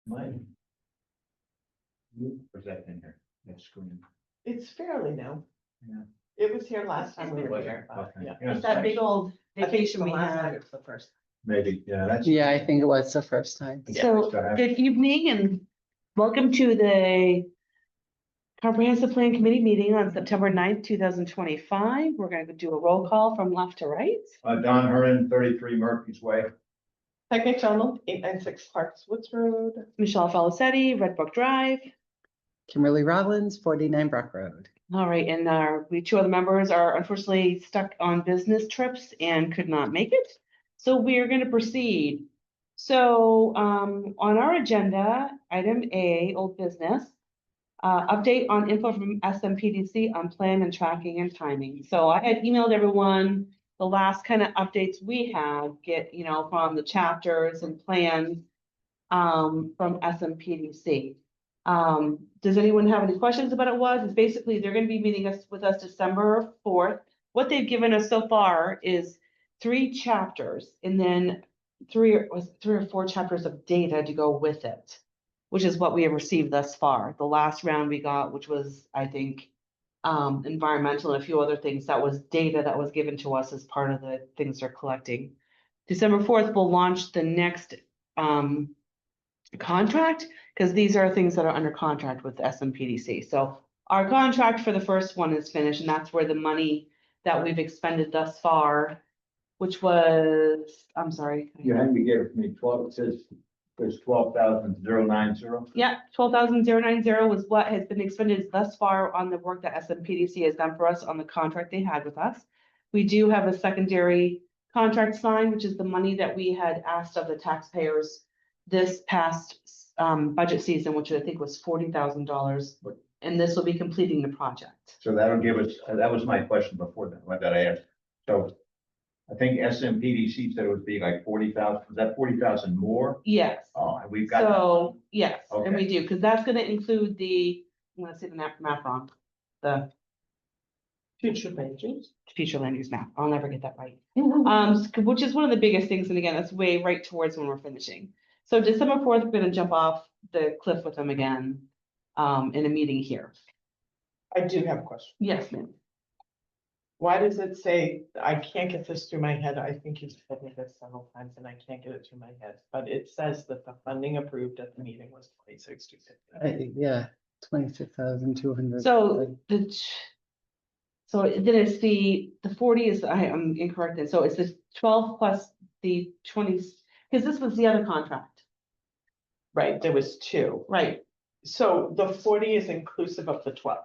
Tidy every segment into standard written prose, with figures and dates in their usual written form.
Mine. Was that in here? That screen? It's fairly new. Yeah. It was here last time we were Was it? here. Okay. Yeah. Yeah, It's that big old I think vacation the we last time had. it was the first. Maybe, yeah, that's. Yeah, I think it was the first time. So, good evening and welcome to the Comprehensive Plan Committee meeting on September 9th, 2025. We're going to do a roll call from left to right. Don Hernan, 33 Murphy's Way. Peg McDonald, 896 Parks Woods Road. Michelle Felicetti, Red Book Drive. Kimberly Rollins, 49 Brock Road. All right, and we two other members are unfortunately stuck on business trips and could not make it. So we are going to proceed. So on our agenda, item A, old business, update on info from SMPDC on plan and tracking and timing. So I had emailed everyone the last kind of updates we had from the chapters and plans from SMPDC. Does anyone have any questions about it? It's basically, they're gonna be meeting with us December 4th. What they've given us so far is 3 chapters and then 3 or 4 chapters of data to go with it, which is what we have received thus far. The last round we got, which was, I think, environmental and a few other things, that was data that was given to us as part of the things they're collecting. December 4th, we'll launch the next, contract, because these are things that are under contract with SMPDC. So our contract for the first one is finished, and that's where the money that we've expended thus far, which was, I'm sorry. You had me give me 12, it says there's 12,090. Yeah, 12,090 was what has been expended thus far on the work that SMPDC has done for us on the contract they had with us. We do have a secondary contract signed, which is the money that we had asked of the taxpayers this past budget season, which I think was $40,000. And this will be completing the project. So that'll give us, that was my question before that, what that I asked. So I think SMPDC said it would be like 40,000, was that 40,000 more? Yes. Oh, and we've got. So, yes, and we Okay. do, because that's gonna include I'm gonna say the map wrong. The Future pages. future land use map. I'll never get that right. Which is one of the biggest things, and again, that's way right towards when we're finishing. So December 4th, we're gonna jump off the cliff with them again, in a meeting here. I do have a question. Yes, ma'am. Why does it say, I can't get this through my head, I think you've said me this several times and I can't get it through my head, but it says that the funding approved at the meeting was 26,250. Yeah, 26,200. So so then it's the 40 is, I'm incorrect then, so it's the 12 plus the 20, because this was the other contract, Right, there was 2. right? So the 40 is inclusive of the 12.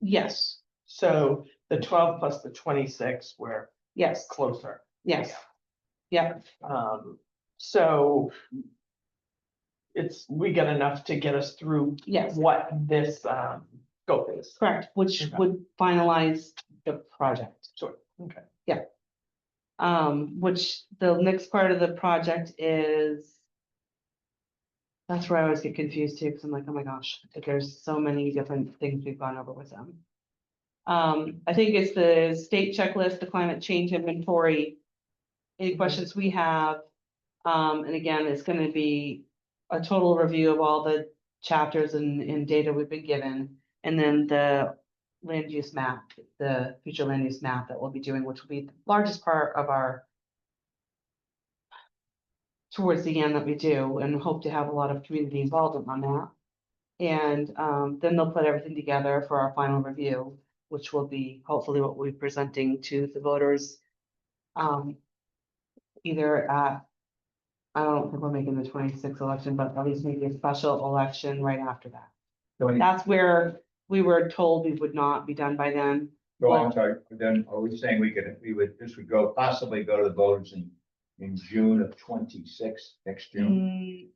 Yes, So the 12 plus the 26 were yes, closer. yes. Yeah, So we got enough to get us through yes, what this scope is. correct, which Okay. would finalize the project. Sure, okay. Which the next part of the project is. That's where I always get confused too, because I'm like, oh my gosh, there's so many different things we've gone over with them. I think it's the state checklist, the climate change inventory. Any questions we have, and again, it's gonna be a total review of all the chapters and data we've been given. And then the land use map, the future land use map that we'll be doing, which will be the largest part of our towards the end that we do, and hope to have a lot of community involvement on that. And then they'll put everything together for our final review, which will be hopefully what we'll be presenting to the voters. Either at, I don't think we're making the 26th election, but at least maybe a special election right after that. That's where we were told we would not be done by then. So I'm sorry, then are we saying this would possibly go to the voters in June of 26, next June?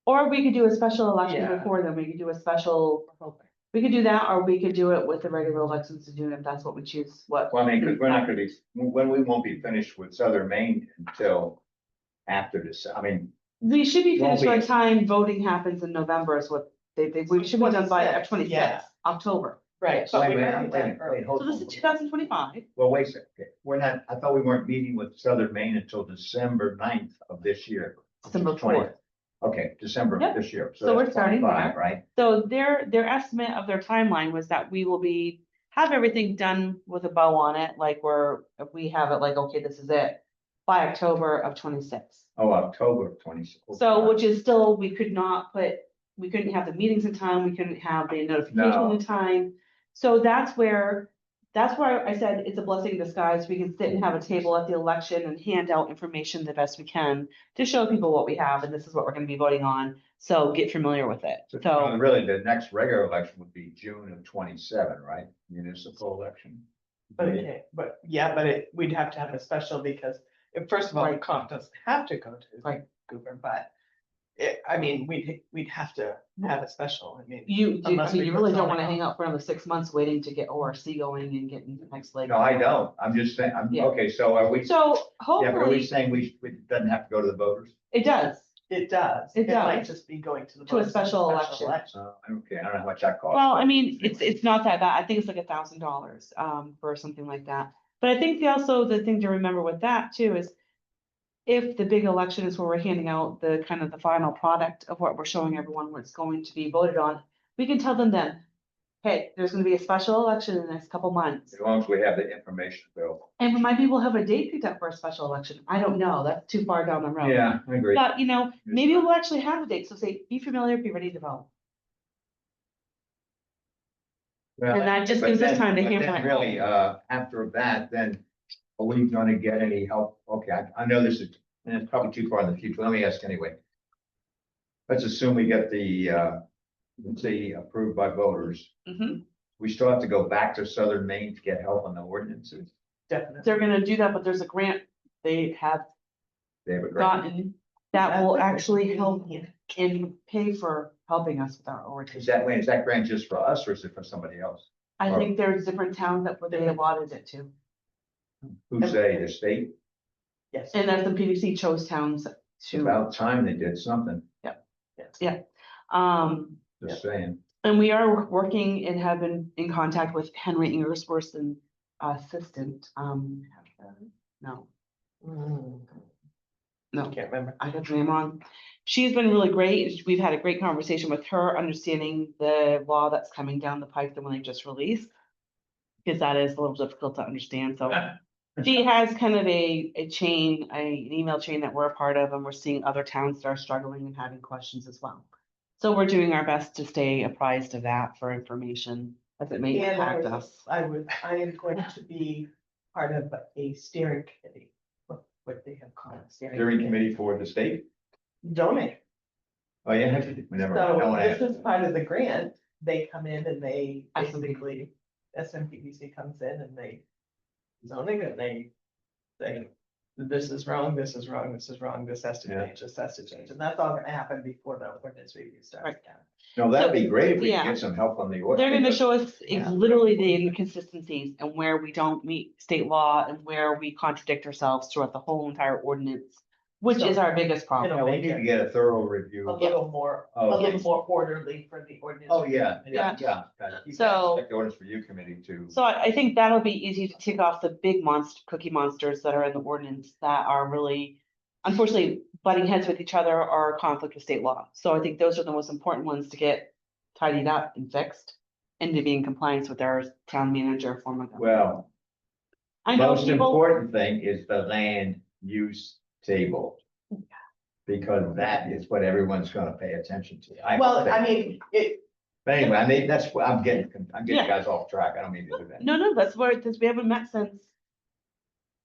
Or we could do a special election Yeah. before then, we could do a special, we could do that, or we could do it with the regular elections in June, if that's what we choose, what. Well, I mean, because we're not gonna be, when we won't be finished with Southern Maine until after this, I mean. We should be Won't finished by be. the time voting happens in November is what we should be done by 26th, 26th, yeah. October. Right, but we Wait, gotta wait, be done wait, early. hold So this on. is 2025. Well, wait a second, we're not, I thought we weren't meeting with Southern Maine until December 9th of this year. December which is 20th. 4th. Okay, December Yep. this year. So we're that's starting 25, there. right? So their estimate of their timeline was that we will have everything done with a bow on it, like if we have it like, okay, this is it, by October of 26. Oh, October of 26. So, which is still, we couldn't have the meetings in time, we couldn't have the notification No. in time. So that's where I said it's a blessing in disguise. We can sit and have a table at the election and hand out information the best we can to show people what we have, and this is what we're gonna be voting on, so get familiar with it. So, Really, the next regular election would be June of 27, right? Municipal election. But okay, we'd have to have a special because, first of all, the Right. comp doesn't have to go to Right. Vancouver, but we'd have to have a special, Unless we you put really don't something wanna on. hang out for another 6 months waiting to get ORC going and getting the next leg. No, I don't. I'm just saying, Yeah. okay, so are we, So yeah, but are we hopefully, saying we doesn't have to go to the voters? it does. It does. It might does. just be going to the. To a voters in special election. Okay, I don't know how much that costs. Well, I mean, it's not that bad. I think it's like $1,000 for something like that. But I think the thing to remember with that too is if the big election is where we're handing out the kind of the final product of what we're showing everyone what's going to be voted on, we can tell them then, hey, there's gonna be a special election in the next couple months. As long as we have the information available. And maybe we'll have a date picked up for a special election. I don't know. That's too far down the road. Yeah, I agree. But, maybe we'll actually have a date. So say, be familiar, be ready to vote. Well, And that just but gives us then- time to but hammer then it. Really, after that, then are we gonna get any help? Okay, I know this is, and it's probably too far in the future. Let me ask anyway. Let's assume we get let's say approved by voters. Mhm. We still have to go back to Southern Maine to get help on the ordinances. Definitely. They're gonna do that, but there's a grant they have They have a grant. gotten that will actually help and pay for helping us with our Is orientation. that grant just for us or is it for somebody else? I think there's different towns that where they allotted it to. Who's they, the state? Yes. And then the PDC chose towns It's to, about time they did something, just saying. and we are working and have been in contact with Henry Ingersworth and assistant, no, no. Can't remember. I got the name wrong. She's been really great. We've had a great conversation with her, understanding the law that's coming down the pipe, the one they just released. Because that is a little difficult to understand, so she has kind of an email chain that we're a part of, and we're seeing other towns that are struggling and having questions as well. So we're doing our best to stay apprised of that for information as it may And impact us. I am going to be part of a steering committee, what they have called a Steering committee for the state? Donate. Oh, yeah. Never mind. So No one this asked. is part of the grant. They come in and they SMPDC. basically, SMPDC comes in and they zoning and they say, this is wrong, this is wrong, this is wrong, this has to Yeah. change, this has to change. And that's all gonna happen before the ordinance review starts. Right. No, that'd be great if we Yeah. could get some help on the They're ordinance. gonna show us Yeah. literally the inconsistencies and where we don't meet state law and where we contradict ourselves throughout the whole entire ordinance, which is our biggest problem. Yeah, we need to get a thorough review. A little more, Oh, a little yes. more orderly for the ordinance. Oh, yeah, Yeah. yeah. You So- can expect the ordinance review committee to. So I think that'll be easy to tick off the big cookie monsters that are in the ordinance that are really, unfortunately, butting heads with each other or conflict with state law. So I think those are the most important ones to get tidied up and fixed and to be in compliance with our town manager form of government. Well, I know most people, important thing is the land use table. Because that is what everyone's gonna pay attention to. Well, think. I mean, But anyway, that's what I'm getting Yeah. guys off track. I don't mean to do that. no, that's where, we haven't met since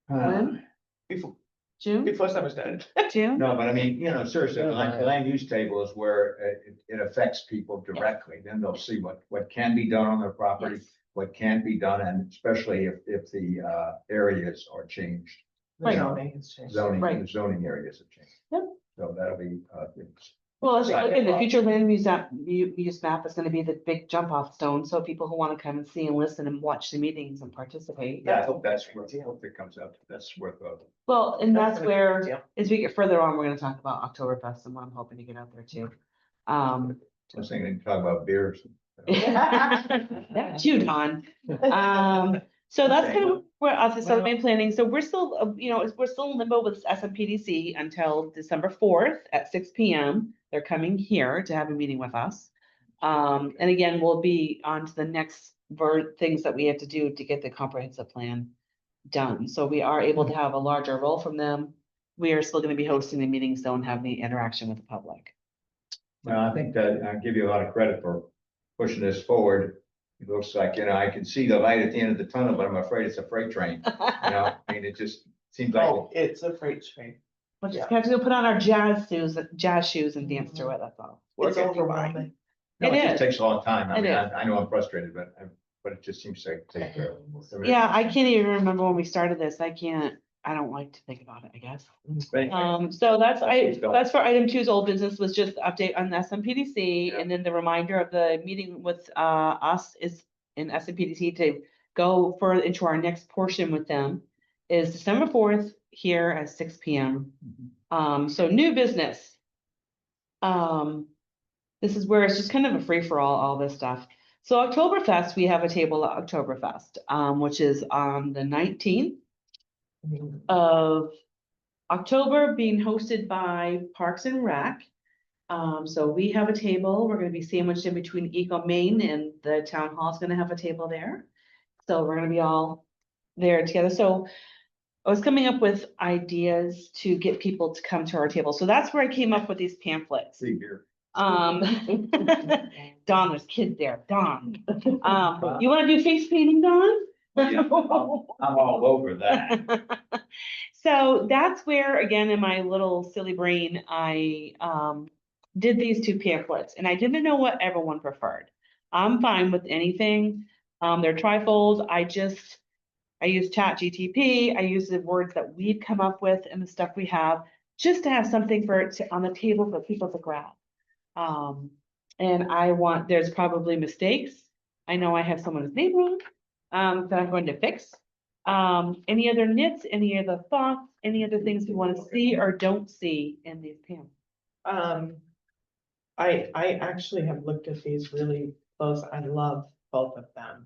when? before, June, before summer's done. June? No, but I mean, seriously, the land use table is where it affects people directly. Then they'll see what can be done on their property, Yes. what can't be done, and especially if the areas are changed. The Right. zoning has changed. Right. The zoning areas have changed. Yep. So that'll be, Well, let's Right. look at the future land use map is gonna be the big jump off stone, so people who wanna come and see and listen and watch the meetings and participate. yeah, I hope I hope it comes out. That's worth of. Well, and that's That's a where, good deal. as we get further on, we're gonna talk about Oktoberfest and what I'm hoping to get out there too. I was thinking, talk about beers. That's you, Don. So that's kind of where us, the Southern Maine planning, so we're still, we're still in limbo with SMPDC until December 4th at 6 p.m. They're coming here to have a meeting with us. And again, we'll be on to the next things that we have to do to get the comprehensive plan done. So we are able to have a larger role from them. We are still gonna be hosting the meetings, though, and having the interaction with the public. Well, I think that I give you a lot of credit for pushing this forward. It looks like, I can see the light at the end of the tunnel, but I'm afraid it's a freight train, I mean, it just seems like. Oh, it's a freight train. We'll just Yeah. have to go put on our jazz shoes and dance through it, that's all. It's We're gonna be fine. overwhelming. No, It it just is. takes a long time. I It mean, is. I know I'm frustrated, but it just seems to take care of. Yeah, I can't even remember when we started this. I don't like to think about it, I guess. So that's for item 2's old business, was just the update on the SMPDC, Yeah. and then the reminder of the meeting with us is in SMPDC to go further into our next portion with them is December 4th here at 6 p.m. So new business. This is where it's just kind of a free for all this stuff. So Oktoberfest, we have a table at Oktoberfest, which is on the 19th of October, being hosted by Parks and Rec. So we have a table, we're gonna be sandwiched in between Eco Maine and the town hall is gonna have a table there. So we're gonna be all there together. So I was coming up with ideas to get people to come to our table. So that's where I came up with these pamphlets. See here. Don, there's kids there, Don. You wanna do face painting, Don? Yeah, I'm all over that. So that's where, again, in my little silly brain, I did these 2 pamphlets, and I didn't know what everyone preferred. I'm fine with anything. They're trifold. I use ChatGTP. I use the words that we've come up with and the stuff we have, just to have something on the table for people to grab. And there's probably mistakes. I know I have someone's name wrong, that I'm going to fix. Any other nits, any other thoughts, any other things we want to see or don't see in these pamphlets? I actually have looked at these really close. I love both of them.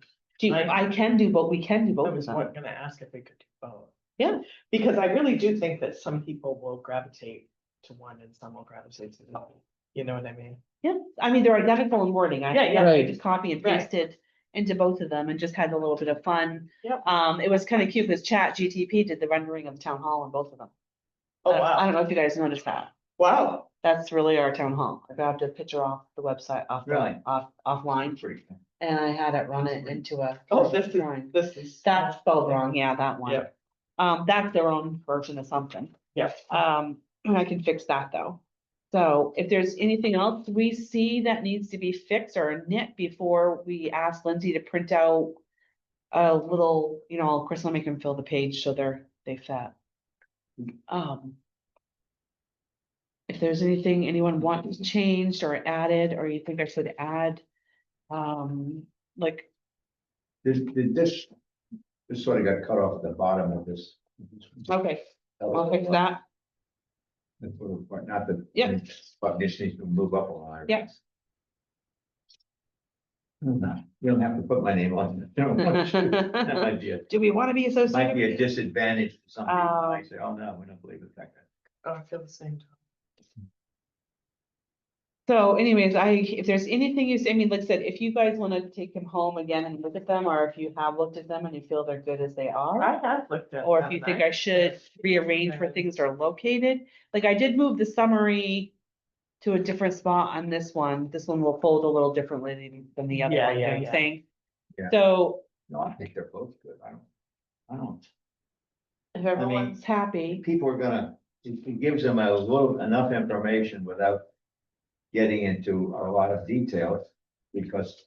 I can do both, we can do I both of was them. gonna ask if we could do both. Yeah. Because I really do think that some people will gravitate to one and some will gravitate to the other. You know what I mean? Yeah, I mean, they're identical in wording. Yeah, yeah. I Right. just copy and Right. pasted into both of them and just had a little bit of fun. Yep. It was kind of cute because ChatGTP did the rendering of the town hall in both of them. Oh, I wow. don't know if you guys noticed that. Wow. That's really our town hall. I grabbed a picture off the website, Really? offline, Pretty. and I had it run it into a. Oh, drawing. this is. That's spelled wrong, yeah, that one. Yep. That's their own version of something. Yeah. I can fix that though. So if there's anything else we see that needs to be fixed or nit before we ask Lindsay to print out a little, of course, I'll make them fill the page so they fit. If there's anything anyone wants changed or added, or you think I should add, like, This sort of got cut off at the bottom of this. okay, I'll fix that. That's sort of part, not the. Yep. But this needs to move up a line. Yep. No, you don't have to put my name on it. That might be Do we want to be might be a associated? disadvantage to some people. Oh. I say, oh, no, we don't believe it's that guy. Oh, I feel the same. So anyways, if there's anything you say, I mean, like I said, if you guys want to take them home again and look at them, or if you have looked at them and you feel they're good as they are. I have looked at. Or if them, you think I should rearrange where things are located, like I did move the summary to a different spot on this one. This one will fold a little differently than the other, Yeah, one, you know yeah, what I'm yeah. saying? Yeah. So No, I think they're both good. I don't. if everyone's happy, People are gonna, it gives them enough information without getting into a lot of details, because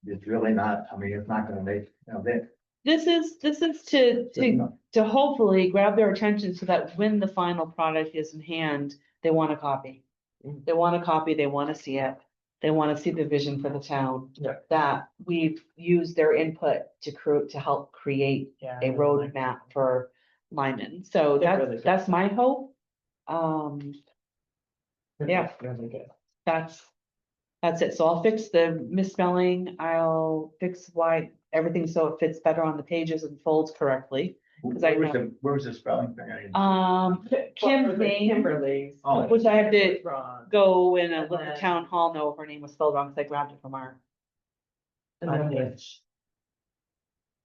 it's really not, I mean, it's not gonna make, this is to hopefully grab their attention so that when the final product is in hand, they want a copy. Mhm. They want a copy, they want to see it, they want to see the vision for the town. Yeah. That we've used their input to help create Yeah. a roadmap for Lyman. So They're really good. that's my hope. yeah. Really good. That's it. So I'll fix the misspelling. I'll fix everything so it fits better on the pages and folds correctly. 'Cause I Where was the spelling thing? I didn't- Kim's name, Kimberly's. Oh. which I have to Wrong. go and let the then- town hall know if her name was spelled wrong, because I grabbed it from our. And then which,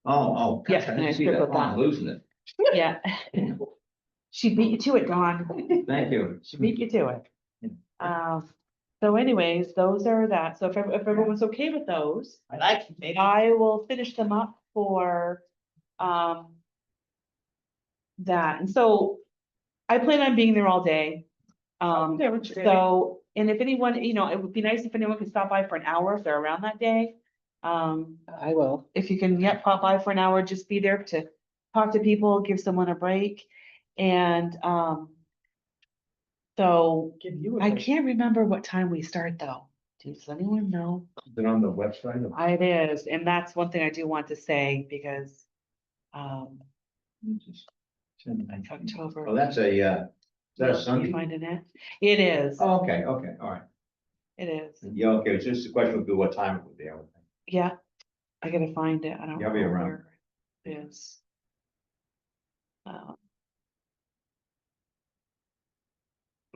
Oh. Yeah, gosh, I and I didn't see scribbled that. Oh, I'm that. losing it. Yeah. She beat you to it, Dawn. Thank you. She beat you to it. Yeah. So anyways, those are that. So if everyone's okay with those, I like it, maybe. I will finish them up for, that. And so I plan on being there all day. Okay, which day? So, and if anyone, it would be nice if anyone could stop by for an hour if they're around that day. I will. If you can, pop by for an hour, just be there to talk to people, give someone a break. And, so Give you a I break. can't remember what time we start though. Does anyone know? Is it on the website? It is, and that's one thing I do want to say because, it's October. Oh, that's a, is that Can a you Sunday? Finding it. It is, Oh, okay, all right. it is. Yeah, okay, it's just the question would be what time it would be, I would think. Yeah, I gotta find it. I don't You'll be know around. where it is.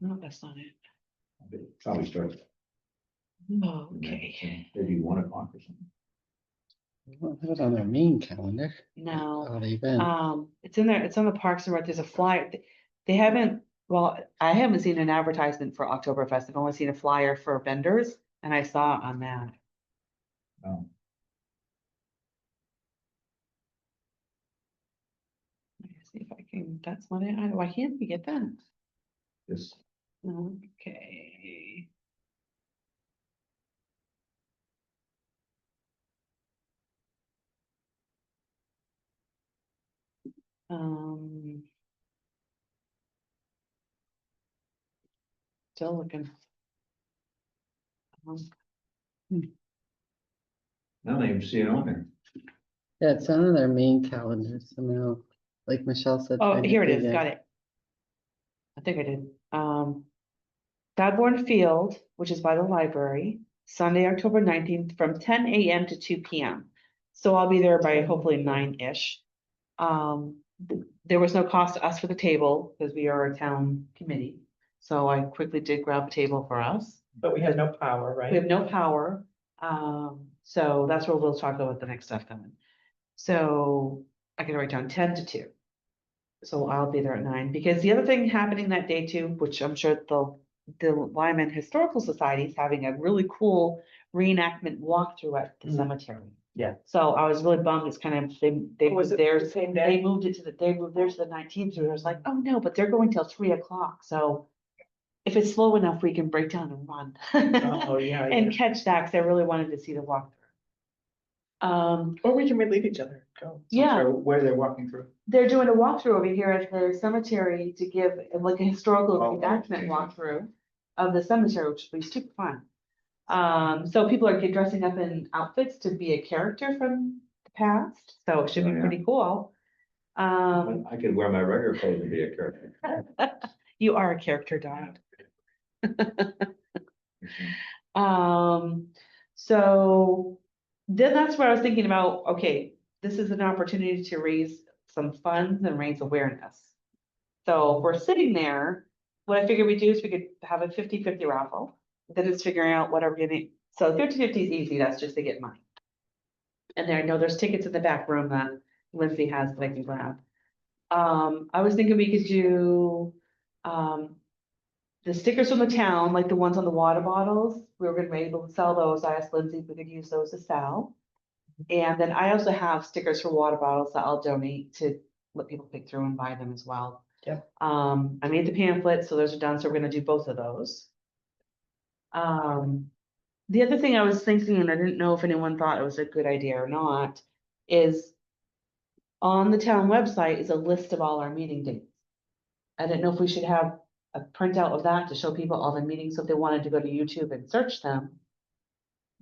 No, that's not it. It Probably starts. Okay, Maybe 1 o'clock or something. I don't have it on their main calendar. no. Oh, the event. It's in there, it's on the Parks and Rec, there's a flyer, they haven't, well, I haven't seen an advertisement for Oktoberfest, I've only seen a flyer for vendors, and I saw it on that. Oh, Let me see if I can, that's not it, why can't we get that? this, Okay. Um. Still looking. I don't even see it on there. Yeah, it's on their main calendar somehow, like Michelle said. Oh, find here it through is, there. got it. I think I did. Godborn Field, which is by the library, Sunday, October 19th, from 10 a.m. to 2 p.m. So I'll be there by hopefully 9-ish. There was no cost to us for the table because we are a town committee. So I quickly did grab a table for us. But we had no power, We right? have no power. So that's where we'll talk about the next stuff coming. So I can write down 10 to 2. So I'll be there at 9, because the other thing happening that day too, which I'm sure the Lyman Historical Society is having a really cool reenactment walkthrough at the Mhm. cemetery. Yeah. So I was really bummed, it's kind of, they Was moved it theirs, the same they day? moved it to they moved theirs to the 19th, and I was like, oh no, but they're going till 3 o'clock, so if it's slow enough, we can break down and run. Oh, yeah. And yeah. catch that, because I really wanted to see the walkthrough. Or we can relieve each other. Go. Yeah. So where they're walking through? They're doing a walkthrough over here at the cemetery to give like a historical Oh, reenactment okay. walkthrough of the cemetery, which would be super fun. So people are dressing up in outfits to be a character from the past, so it should Oh, be yeah. pretty cool. I could wear my regular clothes and be a character. You are a character, Don. So then that's where I was thinking about, okay, this is an opportunity to raise some funds and raise awareness. So if we're sitting there, what I figured we'd do is we could have a 50-50 raffle. Then it's figuring out what are we gonna, so 50-50 is easy, that's just to get money. And there, I know there's tickets in the back room that Lindsay has that I can grab. I was thinking we could do, the stickers from the town, like the ones on the water bottles, we were gonna be able to sell those. I asked Lindsay if we could use those to sell. And then I also have stickers for water bottles that I'll donate to let people pick through and buy them as well. Yeah. I made the pamphlets, so those are done, so we're gonna do both of those. The other thing I was thinking, and I didn't know if anyone thought it was a good idea or not, is on the town website is a list of all our meeting dates. I didn't know if we should have a printout of that to show people all the meetings, so if they wanted to go to YouTube and search them,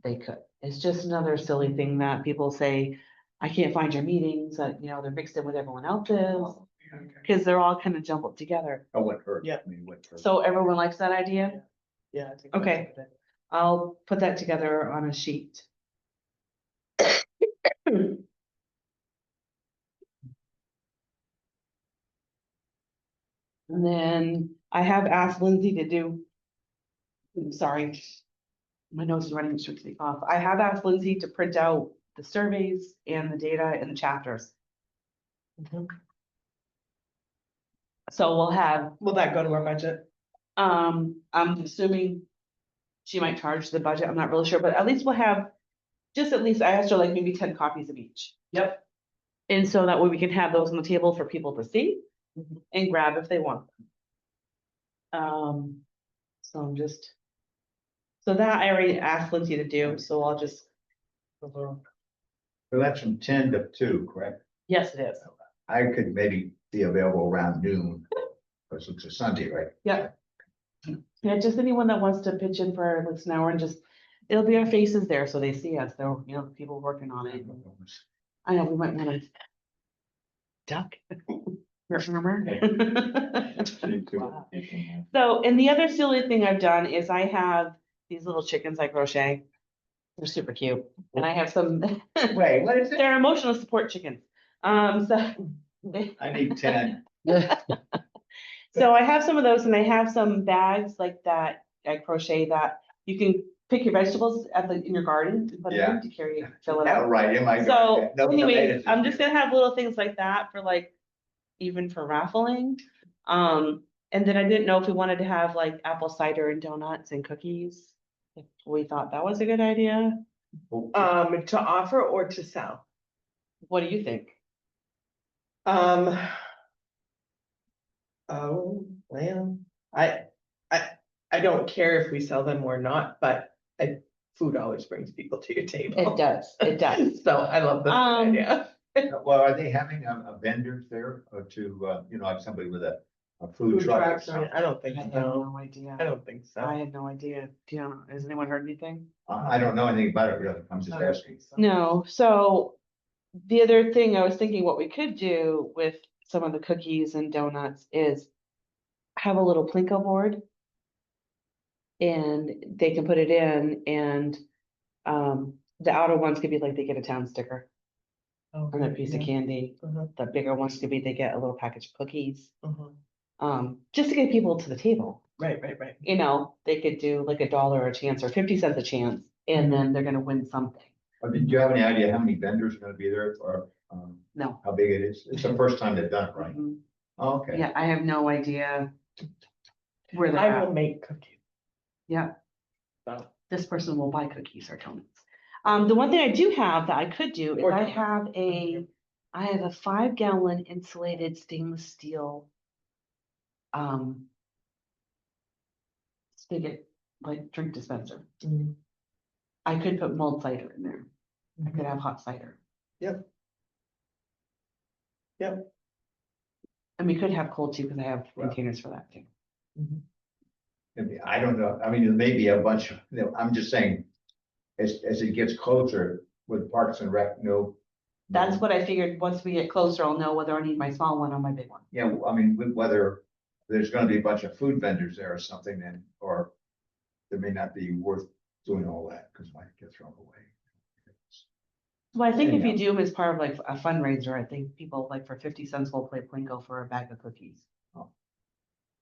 they could. It's just another silly thing that people say, I can't find your meetings, that, they're mixed in with everyone else's, because they're all kind of jumbled together. Oh, what hurt? Yeah. I mean, what hurt? So everyone likes that idea? Yeah. I think Okay. that's it. I'll put that together on a sheet. And then I have asked Lindsay to do. Sorry. My nose is running, should take off. I have asked Lindsay to print out the surveys and the data and the chapters. Mhm. So we'll have, Will that go to our budget? I'm assuming she might charge the budget, I'm not really sure, but at least we'll have, just at least I asked her like maybe 10 copies of each. Yep. And so that way we can have those on the table for people to see Mhm. and grab if they want. So I'm just. So that I already asked Lindsay to do, so I'll just. So that's from 10 to 2, correct? Yes, it is. I could maybe be available around noon, because it's a Sunday, right? Yeah. Yeah, just anyone that wants to pitch in for like an hour and just, it'll be our faces there, so they see us, there, you know, people working on it. I know, we might wanna. Duck. Remember? So, and the other silly thing I've done is I have these little chickens I crochet. They're super cute, and I have some, Wait, what is it? they're emotional support chickens. So. I need 10. So I have some of those and I have some bags like that, I crochet that you can pick your vegetables in your garden and put it Yeah. in to carry, fill it Yeah, out. right, in my. So no anyways, tomatoes I'm in just here. gonna have little things like that for like, even for raffling. And then I didn't know if we wanted to have like apple cider and donuts and cookies. If we thought that was a good idea. To offer or to sell? What do you think? Um. Oh, well, I don't care if we sell them or not, but food always brings people to your table. It does, it does. So I love the idea. Well, are they having a vendor there or to, you know, like somebody with a food Food truck or trucks, something? I don't think I have so. no idea. I don't think so. I had no idea. Do you know, has anyone heard anything? I don't know anything about it really. I'm just I don't asking. think so. No, so the other thing I was thinking what we could do with some of the cookies and donuts is have a little Plinko board. And they can put it in and the outer ones could be like they get a town sticker on a piece of candy. Mhm, The bigger ones could be they get a little package of cookies. mhm. Just to get people to the table. Right. You know, they could do like $1 a chance or 50 cents a chance, and then they're gonna win something. Did you have any idea how many vendors are gonna be there or, No. how big it is? It's the first time they've done it, right? Mhm. Oh, okay. Yeah, I have no idea where they're I will at. make cookies. Yeah, So, this person will buy cookies or donuts. The one thing I do have that I could do is Or I donuts. have a 5-gallon insulated stainless steel spigot, like drink dispenser. mm, I could put mulled cider in there. I could have hot cider. Yep. Yep. And we could have cold too, because I have Well. containers for that too. mhm. Maybe, I don't know. I mean, there may be a bunch of, you know, I'm just saying, as it gets closer with Parks and Rec, no. That's what I figured, once we get closer, I'll know whether I need my small one or my big one. Yeah, I mean, whether there's gonna be a bunch of food vendors there or something, then, or it may not be worth doing all that, because it might get thrown away. Well, I think if you Anyhow. do them as part of like a fundraiser, I think people like for 50 cents will play Plinko for a bag of cookies. Oh.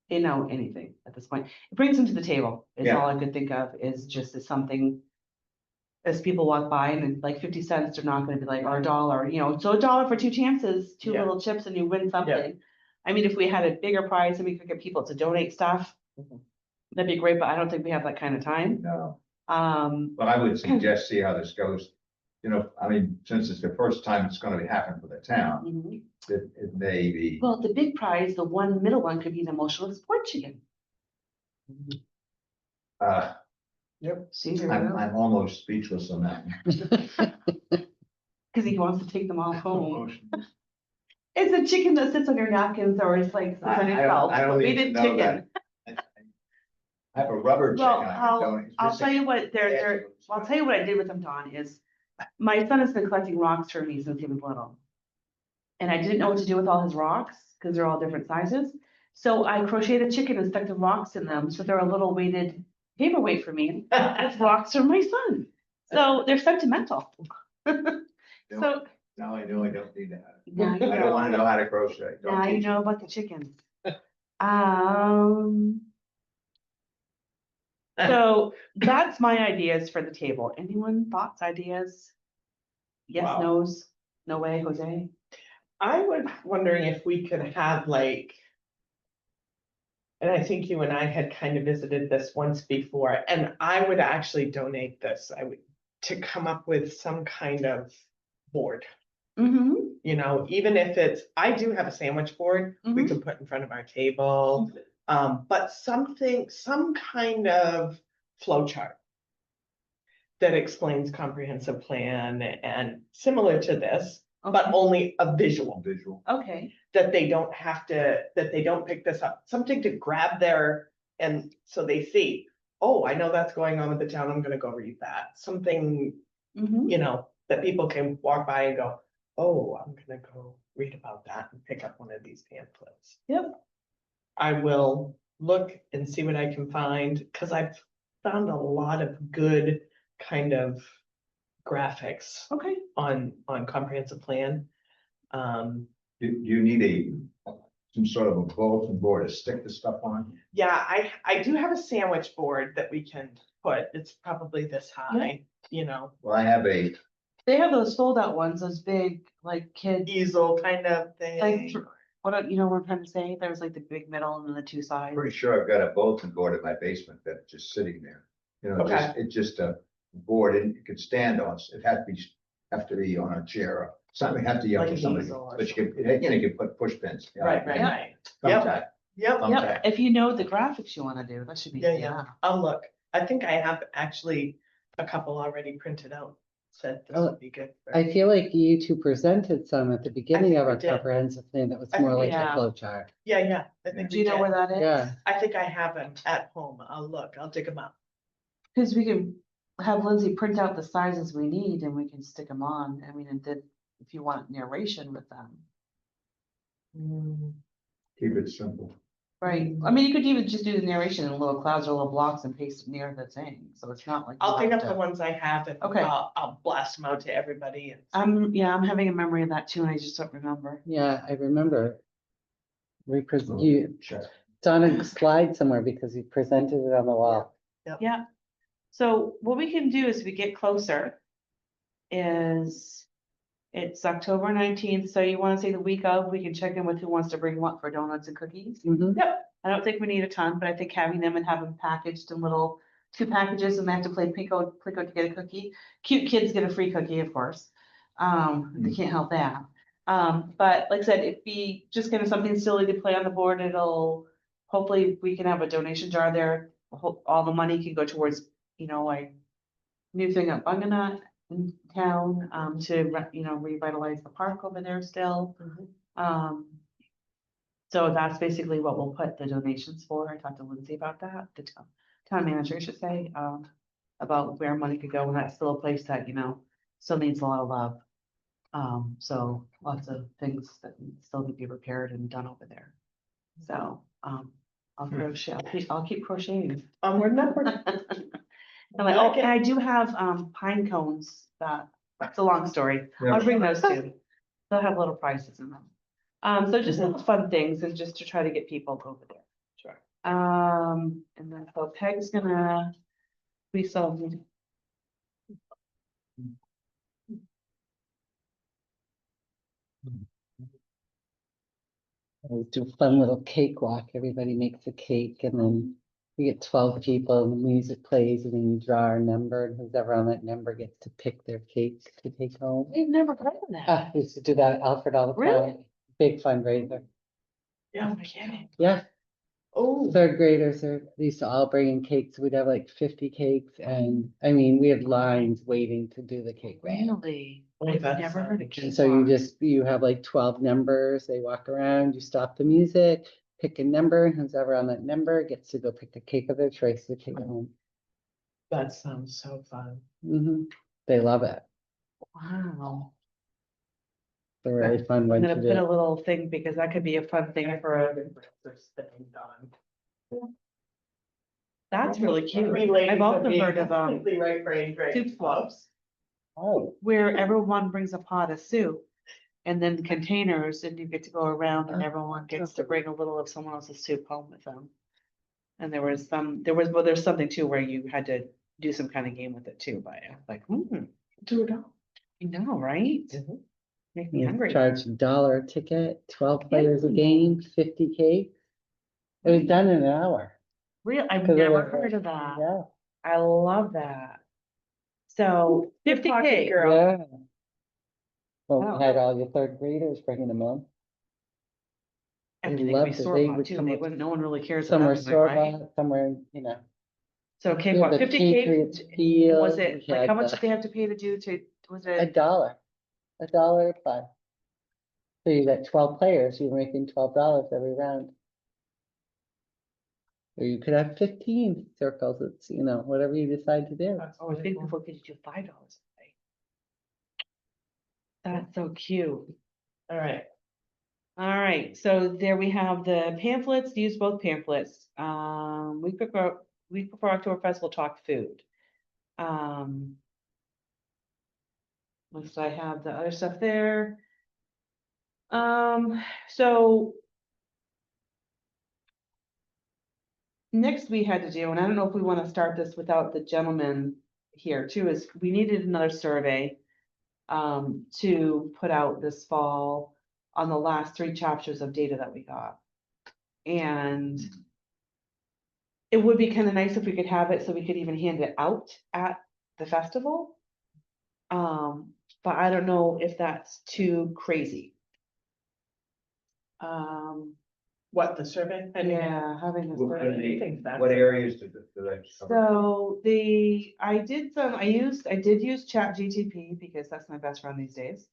You know, anything at this point. It brings them to the table, is Yeah. all I could think of, is just as something. As people walk by and it's like 50 cents, they're not gonna be like, or $1, you know, so $1 for 2 chances, 2 Yeah. little chips and you win something. I mean, if we had a bigger prize and we could get people to donate stuff, Mhm. that'd be great, but I don't think we have that kind of time. No, Um, but I would suggest see how this goes. You know, I mean, since it's the first time it's gonna happen for the town, mhm. it may be. Well, the big prize, the one middle one could be the emotional support chicken. See, there you go. I'm almost speechless on that. Cause he wants to take them all home. It's a chicken that sits on your napkins or it's like, sits on yourself. I don't We need to did know chicken. that. I have a rubber chicken. Well, I can donate. I'll tell you what, I'll tell you what I did with them, Don, is my son has been collecting rocks for me since he was little. And I didn't know what to do with all his rocks, because they're all different sizes. So I crocheted a chicken and stuck the rocks in them, so they're a little weighted paperweight for me. With rocks from my son. So they're sentimental. So Now I know I don't need that. now I you don't wanna know, know how to crochet. Don't now you teach me. know about the chickens. So that's my ideas for the table. Anyone, thoughts, ideas? Yes, Wow. no's, no way, Jose? I was wondering if we could have like. And I think you and I had kind of visited this once before, and I would actually donate this, to come up with some kind of board. Mm-hmm. You know, even if it's, I do have a sandwich board we Mhm. can put in front of our table. But something, some kind of flow chart. That explains comprehensive plan and similar to this, but only a visual. Visual. Okay, That they don't have to, that they don't pick this up, something to grab their, and so they see, oh, I know that's going on with the town, I'm gonna go read that. Something, mm-hmm. you know, that people can walk by and go, oh, I'm gonna go read about that and pick up one of these pamphlets. Yep. I will look and see what I can find, because I've found a lot of good kind of graphics Okay. on comprehensive plan. Do you need some sort of a bulletin board to stick the stuff on? Yeah, I do have a sandwich board that we can put, it's probably this high, you know, Well, I have a, They have those fold out ones, those big, like kids, easel kind of like, thing. you know what I'm trying to say? There's like the big middle and then the two sides. pretty sure I've got a bulletin board in my basement that's just sitting there. You know, Okay. it's just a board and you could stand on, it have to be on a chair or something, have to Like yell an for somebody. easel or But you can, you can put push pins. Right, Yeah. Yep. Thumbtack, Yep, thumbtack. If you know the graphics you wanna do, that should be. yeah, I'll look. I think I have actually a couple already printed out, said this Oh, would be good. for- I feel like you two presented some at the beginning think of we our did. comprehensive plan that was I more think we like a have. flow chart. Yeah, I think Do we you know did. where that is? Yeah. I think I have them at home. I'll look, I'll dig them up. Cause we can have Lindsay print out the sizes we need and we can stick them on. I mean, and then if you want narration with them. Keep it simple. Right, I mean, you could even just do the narration in little clouds or little blocks and paste it near the thing, so it's not like. you I'll pick have up the to- ones I have and Okay. I'll blast them out to everybody. And I'm having a memory of that too, and I just don't remember. Yeah, I remember. Oh, You, check. it's on a slide somewhere because you presented it on the wall. Yeah, so what we can do as we get closer is it's October 19th, so you wanna say the week of, we can check in with who wants to bring what for donuts and cookies. Mhm. I don't think we need a ton, but I think having them and have them packaged in little 2 packages and they have to play Plinko to get a cookie. Cute kids get a free cookie, of course. They can't help that. But like I said, if we just give them something silly to play on the board, hopefully we can have a donation jar there. All the money can go towards, you know, like new thing at Bunganut in town, revitalize the park over there still. So that's basically what we'll put the donations for. I talked to Lindsay about that, the town manager, I should say, about where money could go, and that's still a place that, you know, still needs a lot of love. So lots of things that still need to be repaired and done over there. So, I'll crochet, I'll keep crocheting. onward and upward. I'm like, oh, and I do have, pine cones that's a long story. I'll bring those too. They'll have little prizes in them. So just little fun things and just to try to get people over there. Sure. And then so Peg's gonna, we saw. We do a fun little cakewalk. Everybody makes a cake and then we get 12 people and the music plays and then you draw a number and who's ever on that number gets to pick their cake to take home. We've never heard of that. We used to do that at Alfred all the Really? time. Big fundraiser. Yeah. Oh, kidding. Yeah, Oh, third graders they used to all bring in cakes. We'd have like 50 cakes and I mean, we had lines waiting to do the cake. Really? Oh, I've that's never heard of fun. cake. And so you have like 12 numbers, they walk around, you stop the music, pick a number, and who's ever on that number gets to go pick the cake of their choice to take home. that sounds so fun. They love it. Wow. It's a really fun I'm one gonna to put a do. little thing because that could be a fun thing for a. That's really cute. I've also heard of Right brain, right. soup swaps, Oh, where everyone brings a pot of soup. And then containers, and you get to go around and Oh, everyone gets to okay. bring a little of someone else's soup home with them. And there's something too where you had to do some kind of game with it too, but I was like, $2. you know, right? Mhm. Make me You hungry. charge $1 a ticket, 12 players a Yeah. game, 50 cakes. It was done in an hour. Real, I've 'Cause it never was heard like- of that. Yeah, I love that. So Good 50 pocket K. girl. yeah. Well, Wow. we had all your third graders bringing them in. I They mean, they could be loved it. store They bought would too. come They with- wouldn't, no one really cares. Some about were them, store right? bought, some were, you know. So We K had what, the 50 K? Patriots Was field, it, we like, how had much the- did they have to pay to do was $1, it? $1 a play. So you got 12 players, you're making $12 every round. Or you could have 15 circles, it's, you know, whatever you decide to do. That's Oh, I think really cool. before could you do $5 a day? That's so cute. All right. All right, so there we have the pamphlets, use both pamphlets. Week before Oktoberfest, we'll talk food. Looks like I have the other stuff there. So next we had to do, and I don't know if we want to start this without the gentleman here too, is we needed another survey to put out this fall on the last 3 chapters of data that we got. And it would be kind of nice if we could have it so we could even hand it out at the festival. But I don't know if that's too crazy. What, the survey? I didn't get it. Yeah, having this. What survey. I think that's- what areas do they cover? So I did use Chat GTP because that's my best friend these days.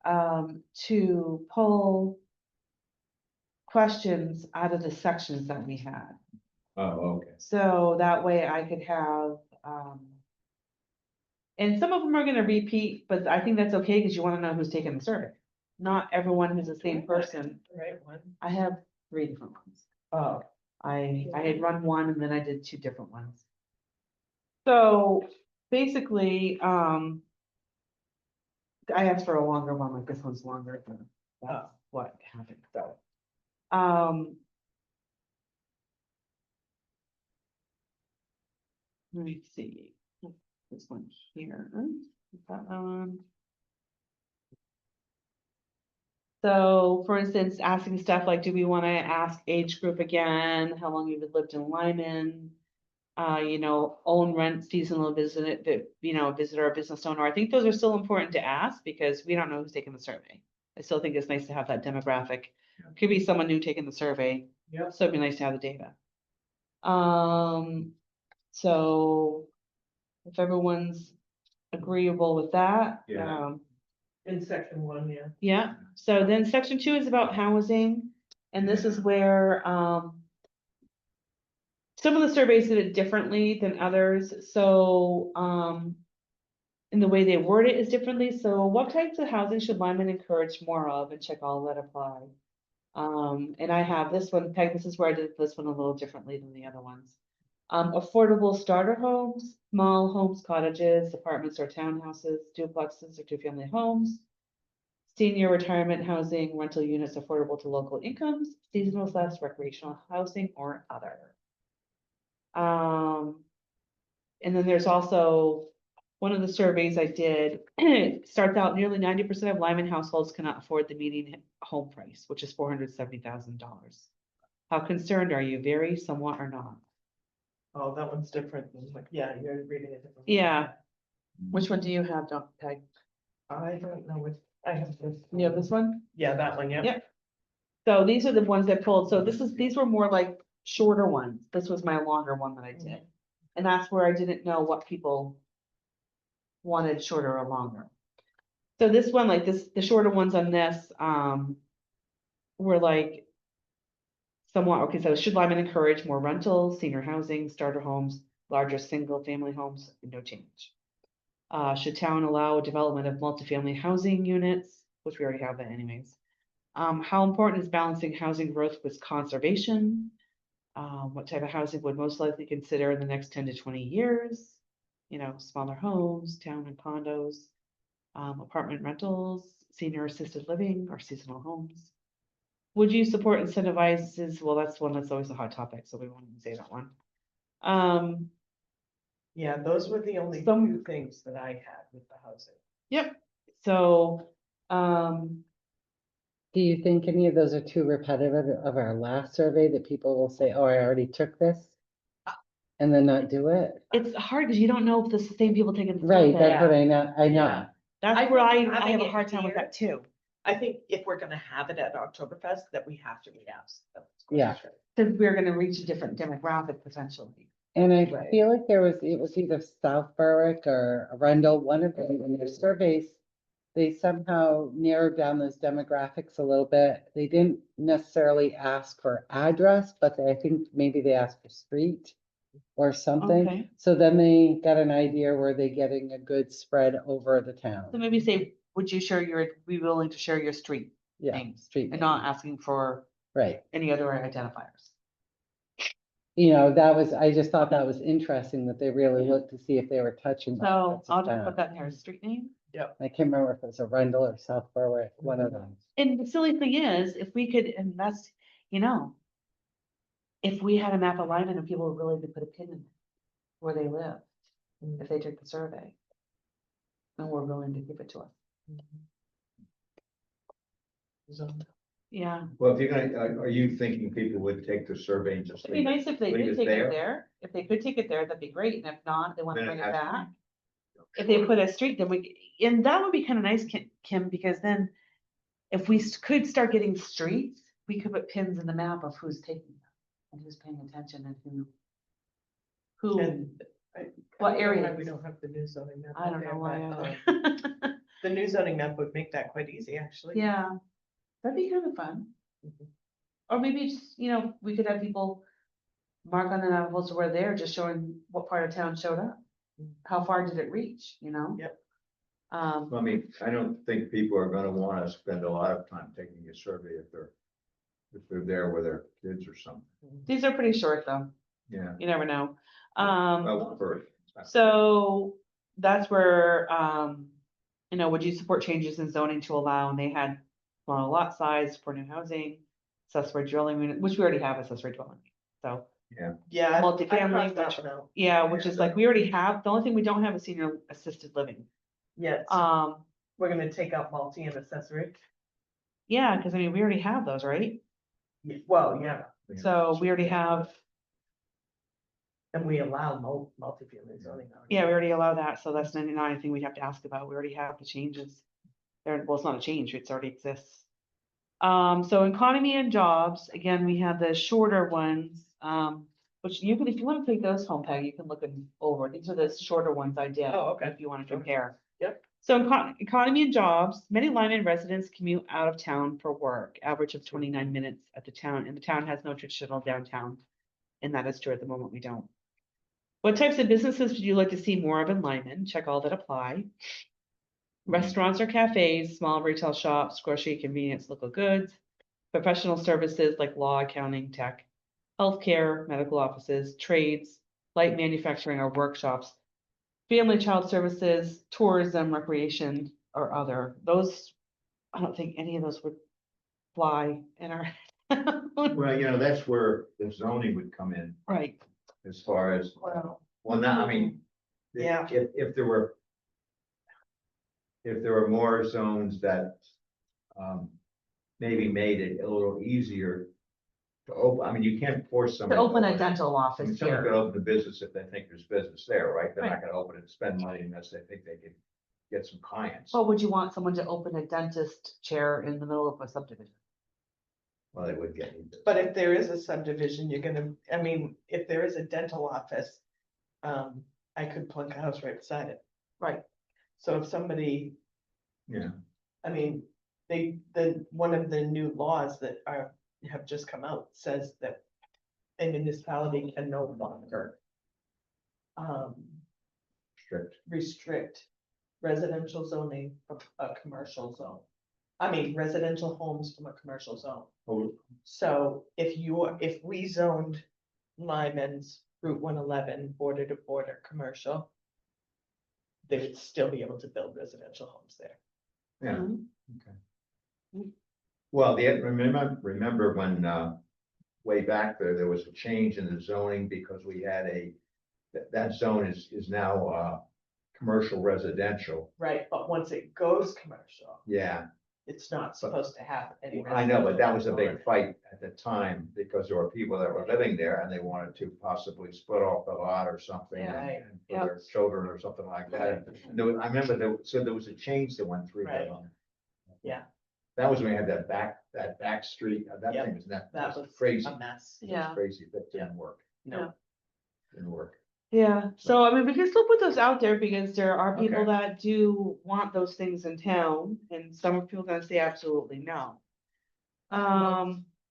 To pull questions out of the sections that we had. Oh, okay. So that way I could have, and some of them are gonna repeat, but I think that's okay, because you wanna know who's taking the survey. Not everyone who's the same person. Right one. I have 3 different ones. Oh, I had run one and then I did 2 different ones. So basically, I asked for a longer one, like this one's longer than that's what happened, so. Let me see, this one here, is that one? So for instance, asking stuff like, do we want to ask age group again, how long you've lived in Lyman? Own, rent, seasonal visit, visitor or business owner. I think those are still important to ask because we don't know who's taking the survey. I still think it's nice to have that demographic. Could be someone new taking the survey, yeah. so it'd be nice to have the data. So if everyone's agreeable with that. Yeah. In section 1, yeah. Yeah, so then section 2 is about housing, and this is where, some of the surveys did it differently than others, so, and the way they word it is differently, so what types of housing should Lyman encourage more of, and check all that apply. And I have this one, Peg, this is where I did this one a little differently than the other ones. Affordable starter homes, small homes, cottages, apartments or townhouses, duplexes or 2-family homes. Senior retirement housing, rental units affordable to local incomes, seasonal / recreational housing or other. And then there's also one of the surveys I did, starts out nearly 90% of Lyman households cannot afford the median home price, which is $470,000. How concerned are you? Very, somewhat, or not? Oh, that one's different. Yeah, you're reading it different. Yeah. Which one do you have, Dr. Peg? I don't know what, I have this. You have this one? Yeah, that one, yeah. Yep. So these are the ones I pulled. So these were more like shorter ones. This was my longer one that I did. And that's where I didn't know what people wanted, shorter or longer. So this one, like this, the shorter ones on this, were like somewhat, okay, so should Lyman encourage more rentals, senior housing, starter homes, larger single family homes, no change. Should town allow development of multifamily housing units, which we already have that anyways. How important is balancing housing growth with conservation? What type of housing would most likely consider in the next 10 to 20 years? Smaller homes, town and condos. apartment rentals, senior assisted living, or seasonal homes. Would you support incentivizes? Well, that's one that's always a hot topic, so we won't even say that one. Yeah, those were the only Some- two things that I had with the housing. Yep, so, Do you think any of those are too repetitive of our last survey that people will say, oh, I already took this? And then not do it? it's hard because you don't know if it's the same people taking the Right, survey. that's what I know, I know. Yeah. That's I where I think have having a it hard time with here- that too, I think if we're gonna have it at Oktoberfest, that we have to re-ask. those Yeah. questions. because we're gonna reach a different demographic potentially. And I Right. feel like it was either South Berwick or Arundel, one of them, in their surveys. They somehow narrowed down those demographics a little bit. They didn't necessarily ask for address, but I think maybe they asked for street or something. Okay. So then they got an idea where they're getting a good spread over the So town. maybe say, would you share be willing to share your street Yeah, names street, and not asking for right. any other identifiers? You know, that was, I just thought that was interesting that they really looked to see if they were touching. So parts of I'll just town. put that in there, street name. I can't remember if it was Arundel or South Berwick, one of them. And the silly thing is, if we could, and that's, you know, if we had a map of Lyman and people were willing to put a pin in where they live, if they took the survey. And were willing to give it to us. Yeah, Well, if you're gonna, are you thinking people would take the survey and just? it'd be nice if they leave did it take it there? there. If they could take it there, that'd be great. And if not, they want to Then it bring it has to back. If they put a street, then and that would be kind of nice, Kim, because then if we could start getting streets, we could put pins in the map of who's taking them and who's paying attention and who, And what I don't know why areas? we don't have the new zoning map. I out don't there, know why but, either. The new zoning map would make that quite easy, actually. Yeah, that'd be kind of fun. Mhm. Or maybe just, we could have people mark on the apples where they're just showing what part of town showed up. How far did it reach, Yep. I mean, I don't think people are gonna wanna spend a lot of time taking a survey if they're there with their kids or something, these are pretty short though, yeah. you never know. Well, for, So that's where, would you support changes in zoning to allow, and they had small lot size for new housing, accessory dwelling unit, which we already have accessory dwelling. So, Yeah. I Multifamily, crossed that one out. yeah, which is like, we already have, the only thing we don't have is senior assisted living. Yes, we're gonna take out multi and accessory. Yeah, because I mean, we already have those, right? Well, yeah, So we already have, and we allow multifamily zoning. already. yeah, we already allow that, so that's not anything we have to ask about, we already have the changes. Well, it's not a change, it's already exists. So economy and jobs, again, we have the shorter ones, which you can, if you want to take those home, Peg, you can look them over, these are the shorter ones I did. Oh, okay. If you want to compare. Yep. So economy and jobs, many Lyman residents commute out of town for work, average of 29 minutes at the town, and the town has no traditional downtown. And that is true at the moment, we don't. What types of businesses would you like to see more of in Lyman? Check all that apply. Restaurants or cafes, small retail shops, grocery, convenience, local goods, professional services like law, accounting, tech, healthcare, medical offices, trades, light manufacturing or workshops, family child services, tourism, recreation, or other. Those, I don't think any of those would fly in our. well, that's where the zoning would come in Right, as far as, Well, well, not, I mean. Yeah. If there were more zones that, maybe made it a little easier to open, I mean, you can't force to somebody. open a it. dental I mean, office someone could here. open a business if they think there's business there, right? They're not Right. gonna open it and spend money unless they think they can get some clients. Well, would you want someone to open a dentist chair in the middle of a subdivision? Well, they would get into. but if there is a subdivision, if there is a dental office, I could plunk a house right beside it. Right. So if somebody, Yeah, one of the new laws that have just come out says that a municipality can no longer strict. restrict residential zoning from a commercial zone. Residential homes from a commercial zone. Oh, So if we zoned Lyman's Route 111 border to border commercial, they would still be able to build residential homes there. Yeah, Mhm. well, remember when, way back there was a change in the zoning because we had that zone is now, commercial residential. Right, but once it goes commercial, Yeah, it's not supposed to have any. I know, but that was a big residential fight at the time because there were people that were living there and they wanted to possibly split off the lot or something. Yeah. Right. And for their children or something like that. And I remember so there was a change that went through that. Right. Yeah. That was when we had that back street, that Yep, thing was That was was crazy. a mess. It was Yeah. crazy, that didn't work, No, didn't work. Yeah, so I mean, we can still put those out there because there are people Okay. that do want those things in town and some people gonna say absolutely no.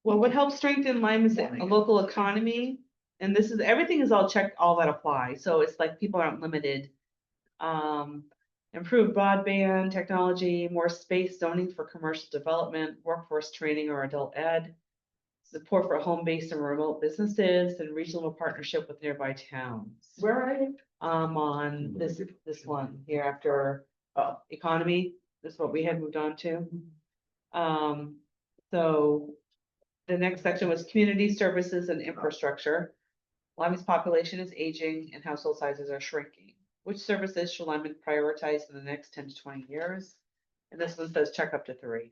What would help strengthen Lyman's local economy? And this is, everything is all checked, all that apply, so it's like people aren't limited. Improved broadband technology, more space zoning for commercial development, workforce training or adult ed. Support for home-based and remote businesses and regional partnership with nearby towns. where are you? On this one here after, economy, this is what we had moved on to. So the next section was community services and infrastructure. Lyman's population is aging and household sizes are shrinking. Which services should Lyman prioritize in the next 10 to 20 years? And this one says check up to 3.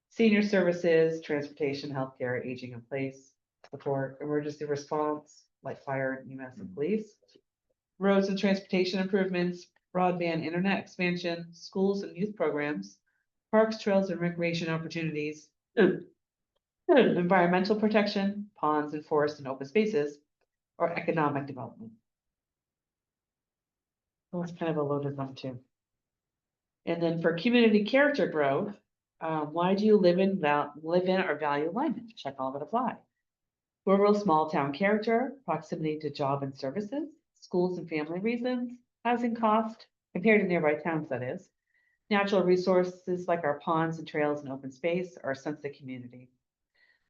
Senior services, transportation, healthcare, aging in place, support, emergency response, like fire, EMS, and police. Roads and transportation improvements, broadband internet expansion, schools and youth programs, parks, trails, and recreation opportunities. Environmental protection, ponds and forests and open spaces, or economic development. Well, it's kind of a loaded one too. And then for community character growth, why do you live in or value Lyman? Check all that apply. Rural small town character, proximity to job and services, schools and family reasons, housing cost, compared to nearby towns, that is. Natural resources like our ponds and trails and open space, or a sense of community.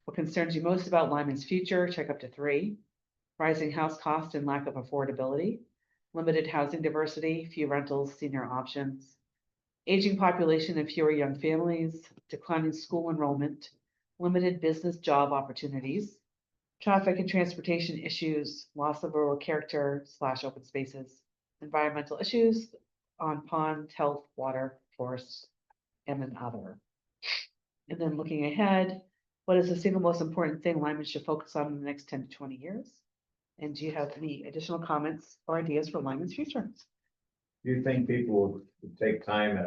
What concerns you most about Lyman's future? Check up to 3. Rising house cost and lack of affordability, limited housing diversity, few rentals, senior options, aging population and fewer young families, declining school enrollment, limited business job opportunities, traffic and transportation issues, loss of rural character / open spaces, environmental issues on pond, health, water, forests, and then other. And then looking ahead, what is the single most important thing Lyman should focus on in the next 10 to 20 years? And do you have any additional comments or ideas for Lyman's future? Do you think people would take time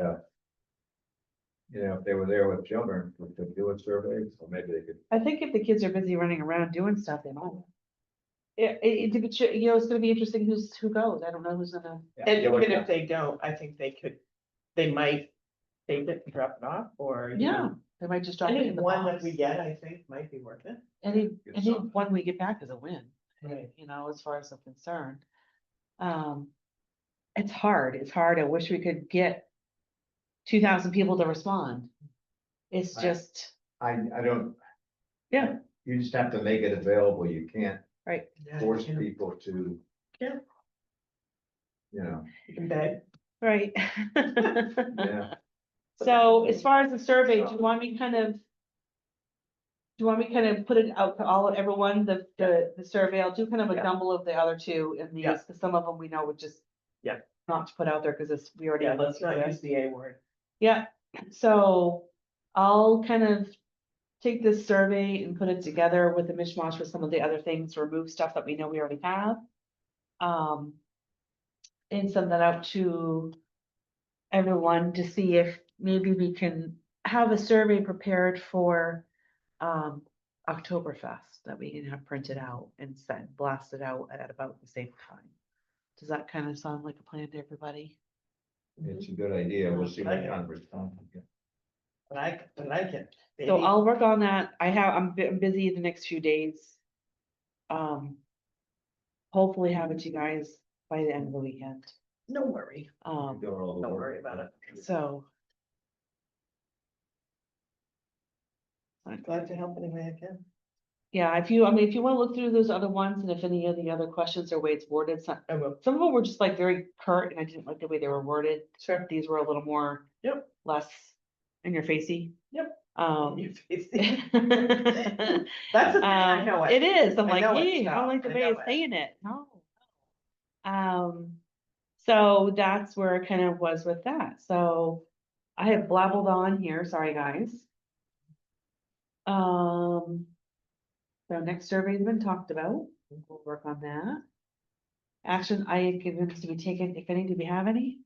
if they were there with children, to do a survey, or maybe they could? I think if the kids are busy running around doing stuff, they might. It's gonna be interesting who goes. I don't know who's gonna. And even if they don't, I think they might take it and drop it off, or. you Yeah, know, they might just drop it Any in the one that box. we get, I think, might be worth it. Any Get something. one we get back is a win. Right. As far as I'm concerned. It's hard. I wish we could get 2,000 people to respond. It's just, I don't. Yeah. You just have to make it available, you can't right, force people to. Yeah. You You can beg. right. yeah, So as far as the survey, do you want me kind of put it out to everyone, the survey? I'll do kind of a Yeah. jumble of the other two in these, Yeah. because some of them we know would just. Yeah. Not to put out there, because we already. Yeah, let's not use the A word. Yeah, so I'll kind of take this survey and put it together with the mishmash with some of the other things, remove stuff that we know we already have. And send that out to everyone to see if maybe we can have a survey prepared for Oktoberfest that we can have printed out and sent blasted out at about the same time. Does that kind of sound like a plan to everybody? it's a good idea, we'll see what Okay. kind of response we get. I like it. So Baby. I'll work on that. I'm busy the next few days. Hopefully have it to you guys by the end of the weekend. No worry. Doing all the Don't work. worry about it. So, I'm glad to help any way I can. Yeah, if you, I mean, if you wanna look through those other ones, and if any of the other questions or way it's worded, some I will. of them were just like very curt, and I didn't like the way they were worded. Sure. These were a little more. Yep. Less in your facey. Yep. That's That's the thing, I know it. It is, I'm I like, know it, hey, I don't so like the I way know it's it. saying it, no. So that's where it kind of was with that, so I have blabbled on here, sorry, guys. So next survey's been talked about, we'll work on that. Action I had given to be taken, if any, do we have any?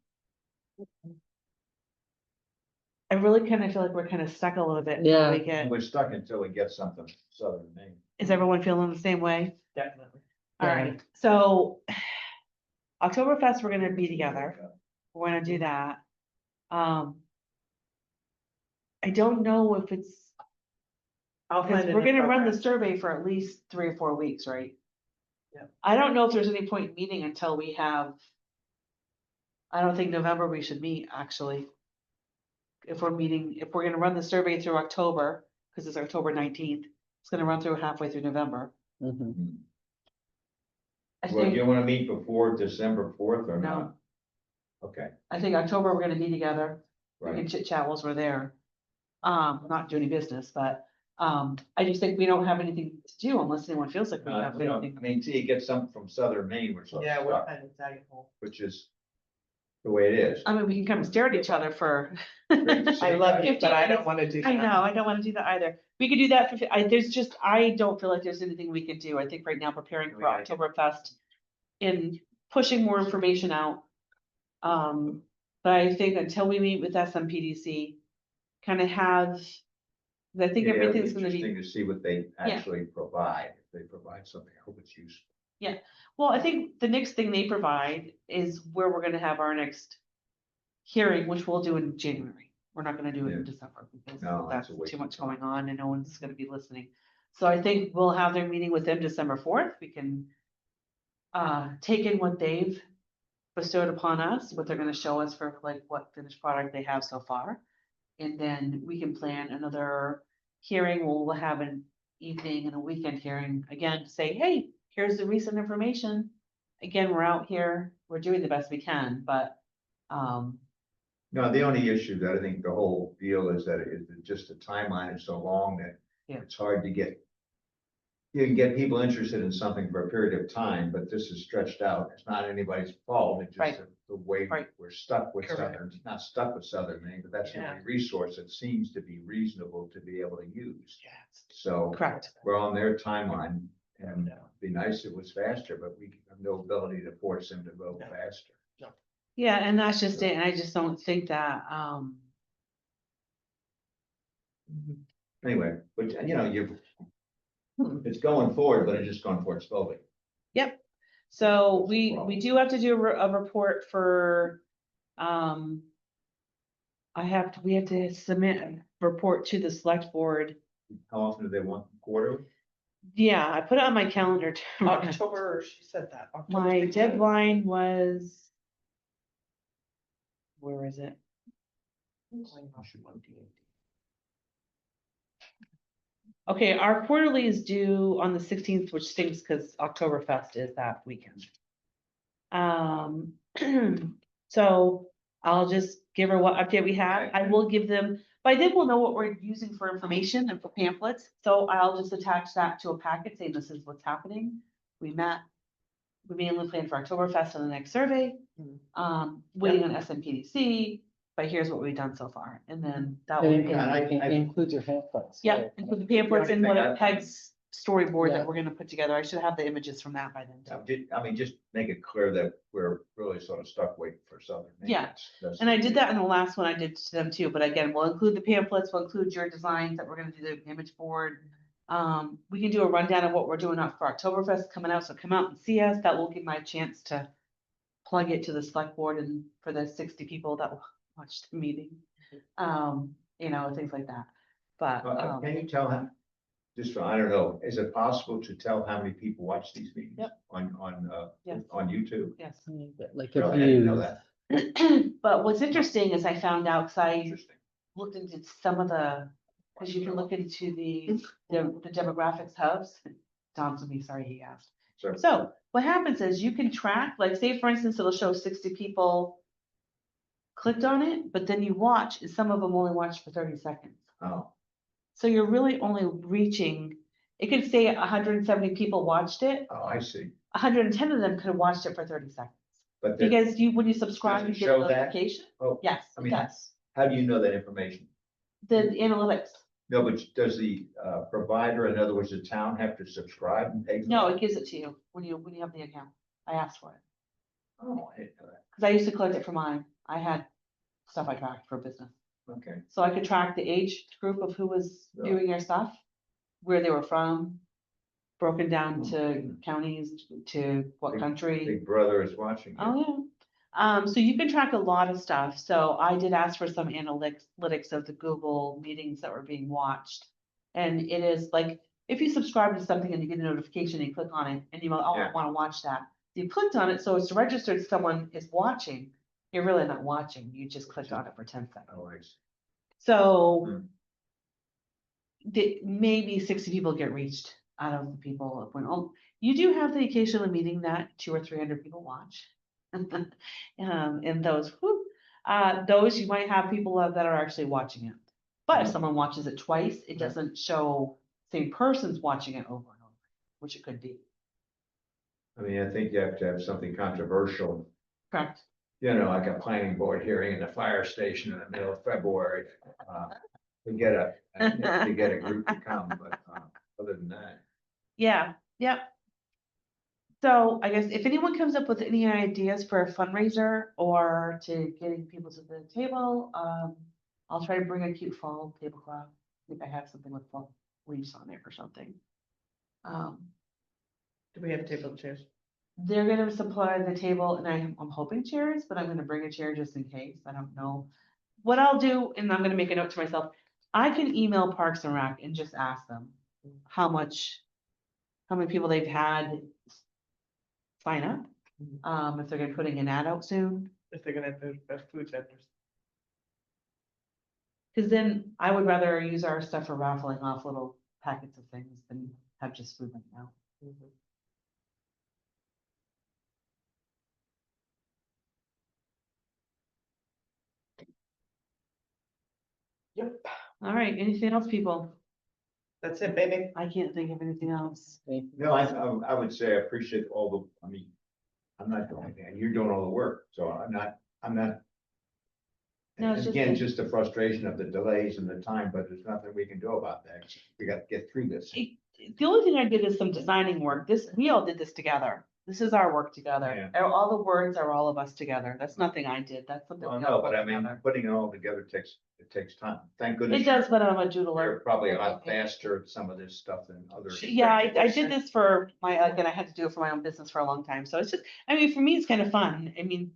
I really kind of feel like we're kind of stuck a little bit until Yeah. we get, We're stuck until we get something from Southern Maine. is everyone feeling the same way? Definitely. All Yeah. right, so Oktoberfest, we're gonna be together. We're gonna do that. I don't know if it's, I'll because find we're an gonna run the appropriate- survey for at least 3 or 4 weeks, right? Yeah. I don't know if there's any point in meeting until we have. I don't think November we should meet, actually. If we're meeting, if we're gonna run the survey through October, because it's October 19th, it's gonna run through halfway through November. Mhm. I Well, do you think, wanna meet before December 4th or no, not? Okay, I think October, we're gonna be together. We can right. chit chat whilst we're there. Not do any business, but, I just think we don't have anything to do unless anyone feels like we have We don't- anything. I mean, till you get something from Southern Maine, we're sort of Yeah, we're stuck, kind of tagging hole. which is the way it is. I mean, we can come stare at each other for. I love you, 15 but I don't minutes. want to do that. I know, I don't wanna do that either. We could do that for, there's just, I don't feel like there's anything we can do. I think right now preparing for We gotta get- Oktoberfest and pushing more information out. But I think until we meet with SMPDC, kind of have, I think Yeah, it'll be everything's gonna be. interesting to see what they actually provide. If they provide something, I hope it's useful. Well, I think the next thing they provide is where we're gonna have our next hearing, which we'll do in January. We're not gonna do it in Yeah. December because No, that's that's a waste too of much time. going on and no one's gonna be listening. So I think we'll have their meeting with them December 4th. We can take in what they've bestowed upon us, what they're gonna show us for like what finished product they have so far. And then we can plan another hearing. We'll have an evening and a weekend hearing, again, to say, hey, here's the recent information. Again, we're out here, we're doing the best we can, but, No, the only issue that I think the whole deal is that just the timeline is so long that Yeah. it's hard to get. You can get people interested in something for a period of time, but this is stretched out. It's not anybody's fault. It's Right. just the way Right. we're stuck with Correct. Southern, not stuck with Southern Maine, but that's the Yeah. only resource that seems to be reasonable to be able to use. Yes. So correct. we're on their timeline and No. it'd be nice if it was faster, but we have no ability to force them to go No. faster. Yeah, and that's just it. And I just don't think that, Anyway, but Hmm. it's going forward, but it's just going forward slowly. Yep. So That's the we problem. do have to do a report for, we have to submit a report to the select board. How often do they want quarterly? Yeah, I put it on my calendar. October, she said that. October My 16th. deadline was. Where is it? Okay, our quarterly is due on the 16th, which stinks because Oktoberfest is that weekend. So I'll just give her what update we have. I will give them, by then we'll know what we're using for information and for pamphlets. So I'll just attach that to a packet saying this is what's happening. We met. We mainly plan for Oktoberfest on the next survey. Waiting on SMPDC, but here's what we've done so far. And then that will be. Include your pamphlets. Yeah, right. include the pamphlets and what it Peg's storyboard Yeah. that we're gonna put together. I should have the images from that by then. too. I mean, just make it clear that we're really sort of stuck waiting for Southern. Maine. Yeah, That's And I the did deal. that in the last one I did to them too, but again, we'll include the pamphlets, we'll include your designs that we're gonna do the image board. We can do a rundown of what we're doing out for Oktoberfest coming out, so come out and see us. That will give my chance to plug it to the select board and for the 60 people that will watch the meeting. Things like that. But, Can you tell him, just, I don't know, is it possible to tell how many people watch these meetings? Yep. On Yes. YouTube? yes. Like a Really? I didn't know view. that. But what's interesting is I found out, cause I Interesting. looked into some of the Cause you can look into the demographics hubs. Don's gonna be sorry he asked. So, So what happens is you can track, like say for instance, it'll show 60 people clicked on it, but then you watch, and some of them only watch for 30 seconds. oh, So you're really only reaching, it could say 170 people watched it, oh, I see. 110 of them could have watched it for 30 seconds. But then, Because when you subscribe, you Does it get a show that? notification. oh, Yes, I it mean, does. how do you know that information? The analytics, No, but does the provider, in other words, the town have to subscribe and pay? for no, that? it gives it to you when you have the account. I asked for it, Oh, I didn't know because I used to collect it for mine. I had stuff I tracked for business. that. Okay, So I could track the age group of who was Yeah. viewing their stuff, where they were from, broken down to counties, to what Big- country. Big Brother is watching. you. Oh, yeah. So you can track a lot of stuff. So I did ask for some analytics of the Google meetings that were being watched. And it is like, if you subscribe to something and you get a notification, and you click on it and you go, oh, I Yeah. wanna watch that. You clicked on it, so it's registered someone is watching. You're really not watching. You just clicked on it for 10 seconds. Oh, I see. So. Hmm. Maybe 60 people get reached out of the people of when, oh, you do have the occasional meeting that 200 or 300 people watch. And those you might have people that are actually watching it. But if someone watches it twice, it doesn't show same person's watching it over and over, which it could be. I mean, I think you have to have something controversial, Correct. you know, like a planning board hearing in the fire station in the middle of February. To get a group to come, but other than that. Yeah, yep. So I guess if anyone comes up with any ideas for a fundraiser or to getting people to the table, I'll try to bring a cute fall tablecloth. I think I have something with fall leaves on it or something. Do we have table chairs? They're gonna supply the table and I'm hoping chairs, but I'm gonna bring a chair just in case. I don't know. What I'll do, and I'm gonna make a note to myself, I can email Parks and Rec and just ask them how many people they've had sign up. If they're gonna be putting an ad out soon, If they're gonna have food vendors. because then I would rather use our stuff for raffling off little packets of things than have just food right now. Yep, All right, anything else, people? that's it, baby. I can't think of anything else. No, I would say I appreciate all the, I mean, I'm not doing anything, and you're doing all the work, so I'm not. No, it's And just again, that- just the frustration of the delays and the time, but there's nothing we can do about that. We got to get through this. The only thing I did is some designing work. We all did this together. This is our work together. All the words are all of us together. That's nothing I did. That's something. Well, we all no, but put I mean, together. putting it all together takes time. Thank goodness. It does, but I'm a You're doodler. probably a lot faster at some of this stuff than others. Yeah, I did this for again, I had to do it for my own business for a long time. So it's just, I mean, for me, it's kind of fun. I mean,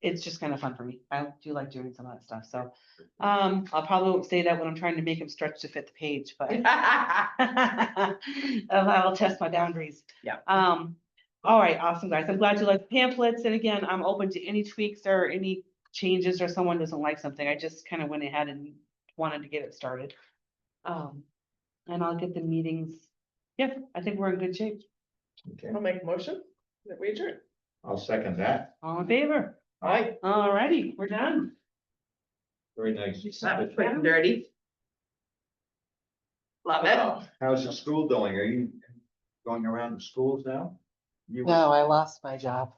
it's just kind of fun for me. I do like doing some of that stuff. So, I'll probably won't say that when I'm trying to make them stretch to fit the page, but I'll test my boundaries. Yeah. All right, awesome, guys. I'm glad you like pamphlets. And again, I'm open to any tweaks or any changes or someone doesn't like something. I just kind of went ahead and wanted to get it started. And I'll get the meetings. Yeah, I think we're in good shape. Okay, I'll make a motion that we adjourn. I'll second that. All in favor? Aye. All righty, we're done. Very nice. That was quick and dirty. Love it. How's the school going? Are you going around the schools now? No, I lost my job.